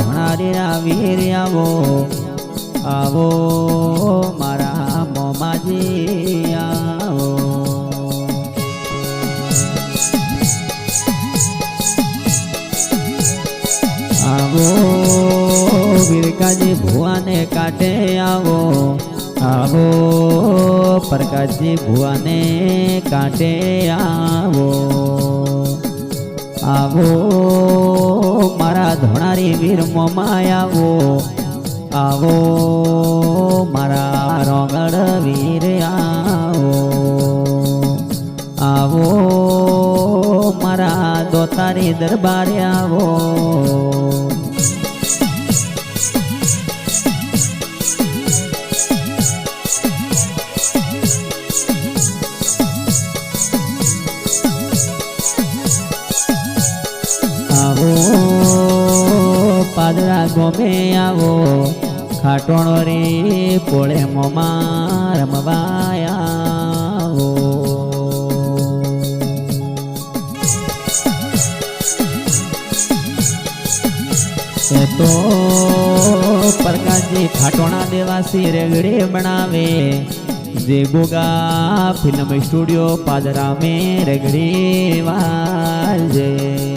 ધોણારીના વીર આવો આવો મારા મોમાજી આવો આવો વીરકાજી ભુવાને કાટે આવો આવો પ્રકાશજી ભુવાને કાંટે આવો આવો મારા ધોણારી વીર મોમાય આવો આવો મારા રોગડ વીર આવો આવો મારા દોતારી દરબારે આવો આવો પાદરા ગોમે આવો ખાટોણો રે પોળે મોમાં રમવાયા આવો એ તો પ્રકાશજી ખાટોણા દેવાસી રેગડે બનાવે જે ગોગા ફિલ્મ સ્ટુડિયો પાદરા में રેગડી વાલજે।